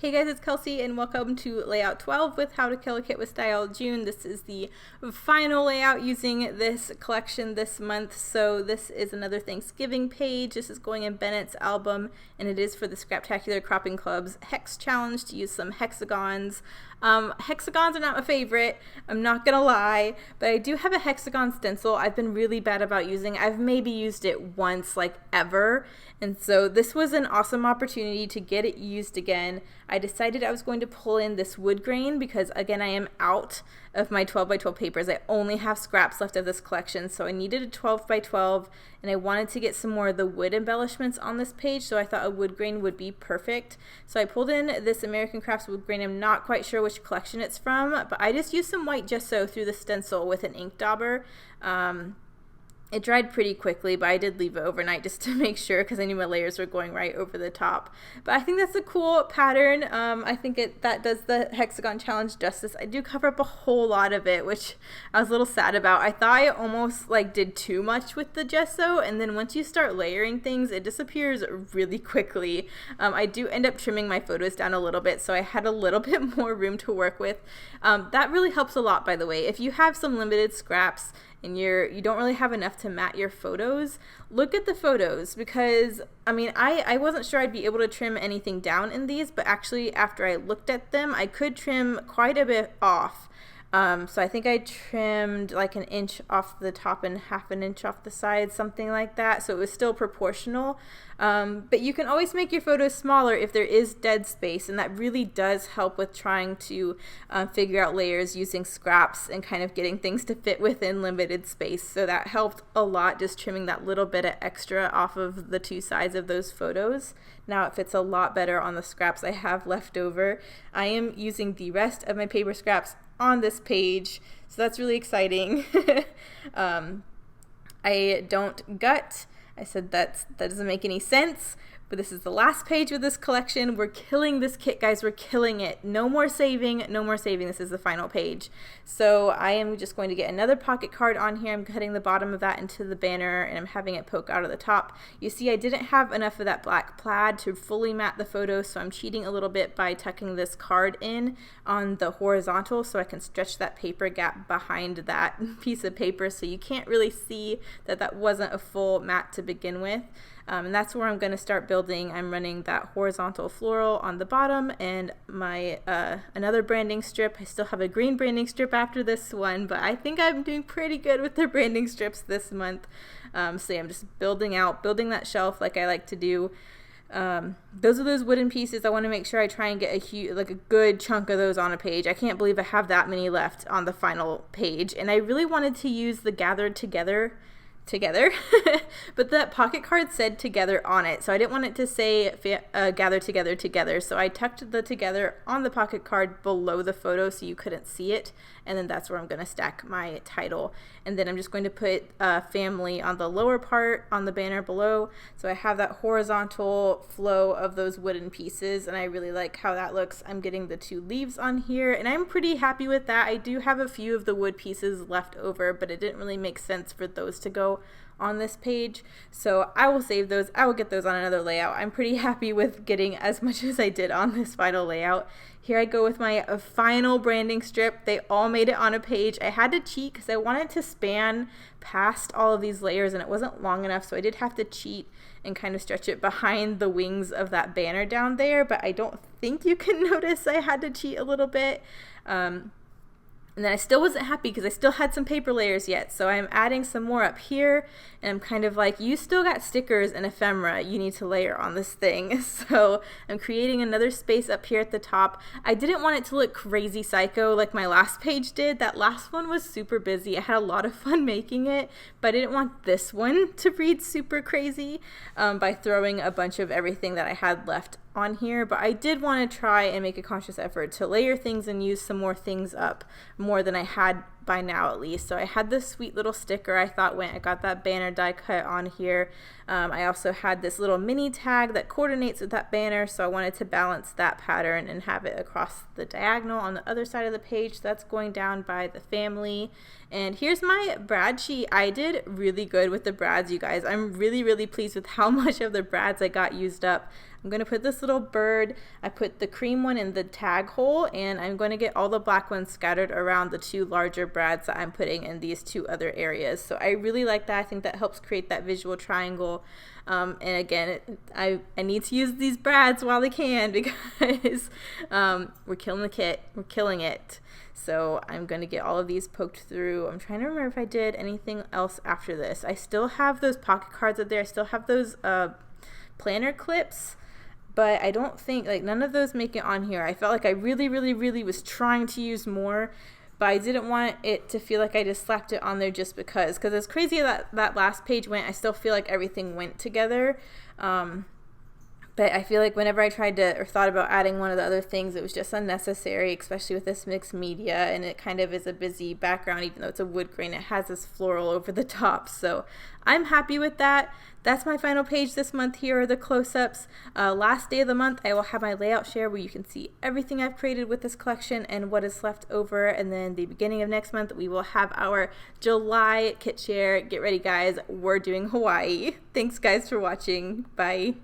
Hey guys, it's Kelsey and welcome to layout 12 with How to Kill a Kit with Style June. This is the final layout using this collection this month. So this is another Thanksgiving page. This is going in Bennett's album and it is for the Scraptacular Cropping Club's Hex Challenge to use some hexagons. Hexagons are not my favorite, I'm not gonna lie, but I do have a hexagon stencil I've been really bad about using. I've maybe used it once, like ever, and so this was an awesome opportunity to get it used again. I decided I was going to pull in this wood grain because, again, I am out of my 12 by 12 papers. I only have scraps left of this collection, so I needed a 12 by 12, and I wanted to get some more of the wood embellishments on this page, so I thought a wood grain would be perfect. So I pulled in this American Crafts wood grain. I'm not quite sure which collection it's from, but I just used some white gesso through the stencil with an ink dauber. It dried pretty quickly, but I did leave it overnight just to make sure because I knew my layers were going right over the top. But I think that's a cool pattern. I think that does the hexagon challenge justice. I do cover up a whole lot of it, which I was a little sad about. I thought I almost did too much with the gesso, and then once you start layering things, it disappears really quickly. I do end up trimming my photos down a little bit, so I had a little bit more room to work with. That really helps a lot, by the way. If you have some limited scraps and you don't really have enough to mat your photos, look at the photos, because I wasn't sure I'd be able to trim anything down in these, but actually after I looked at them, I could trim quite a bit off. So I think I trimmed like an inch off the top and half an inch off the side, something like that. So it was still proportional. But you can always make your photos smaller if there is dead space, and that really does help with trying to figure out layers using scraps and kind of getting things to fit within limited space. So that helped a lot, just trimming that little bit of extra off of the two sides of those photos. Now it fits a lot better on the scraps I have left over. I am using the rest of my paper scraps on this page, so that's really exciting. I don't gut. I said that doesn't make any sense, but this is the last page of this collection. We're killing this kit, guys. We're killing it. No more saving, no more saving. This is the final page. So I am just going to get another pocket card on here. I'm cutting the bottom of that into the banner, and I'm having it poke out of the top. You see, I didn't have enough of that black plaid to fully mat the photo, so I'm cheating a little bit by tucking this card in on the horizontal so I can stretch that paper gap behind that piece of paper, so you can't really see that wasn't a full mat to begin with. And that's where I'm going to start building. I'm running that horizontal floral on the bottom and my another branding strip. I still have a green branding strip after this one, but I think I'm doing pretty good with the branding strips this month. So yeah, I'm just building that shelf like I like to do. Those are those wooden pieces. I want to make sure I try and get a good chunk of those on a page. I can't believe I have that many left on the final page, and I really wanted to use the gathered together, but that pocket card said together on it, so I didn't want it to say gather together, so I tucked the together on the pocket card below the photo so you couldn't see it, and then that's where I'm going to stack my title. And then I'm just going to put family on the lower part on the banner below, so I have that horizontal flow of those wooden pieces, and I really like how that looks. I'm getting the two leaves on here, and I'm pretty happy with that. I do have a few of the wood pieces left over, but it didn't really make sense for those to go on this page, so I will save those. I will get those on another layout. I'm pretty happy with getting as much as I did on this final layout. Here I go with my final branding strip. They all made it on a page. I had to cheat because I wanted to span past all of these layers and it wasn't long enough, so I did have to cheat and kind of stretch it behind the wings of that banner down there, but I don't think you can notice I had to cheat a little bit. And then I still wasn't happy because I still had some paper layers yet, so I'm adding some more up here, and I'm kind of like, you still got stickers and ephemera you need to layer on this thing. So I'm creating another space up here at the top. I didn't want it to look crazy psycho like my last page did. That last one was super busy. I had a lot of fun making it, but I didn't want this one to read super crazy by throwing a bunch of everything that I had left on here, but I did want to try and make a conscious effort to layer things and use some more things up more than I had by now at least. So I had this sweet little sticker I thought went. I got that banner die cut on here. I also had this little mini tag that coordinates with that banner, so I wanted to balance that pattern and have it across the diagonal on the other side of the page. So that's going down by the family. And here's my brad sheet. I did really good with the brads, you guys. I'm really, really pleased with how much of the brads I got used up. I'm going to put this little bird, I put the cream one in the tag hole, and I'm going to get all the black ones scattered around the 2 larger brads that I'm putting in these 2 other areas. So I really like that. I think that helps create that visual triangle. And again, I need to use these brads while they can, because we're killing the kit. We're killing it. So I'm going to get all of these poked through. I'm trying to remember if I did anything else after this. I still have those pocket cards up there. I still have those planner clips, but I don't think, like, none of those make it on here. I felt like I really, really, really was trying to use more, but I didn't want it to feel like I just slapped it on there just because as crazy as that last page went, I still feel like everything went together. But I feel like whenever I tried to or thought about adding one of the other things, it was just unnecessary, especially with this mixed media, and it kind of is a busy background. Even though it's a wood grain, it has this floral over the top. So I'm happy with that. That's my final page this month. Here are the close-ups. Last day of the month, I will have my layout share where you can see everything I've created with this collection and what is left over. And then the beginning of next month, we will have our July kit share. Get ready, guys. We're doing Hawaii. Thanks, guys, for watching. Bye.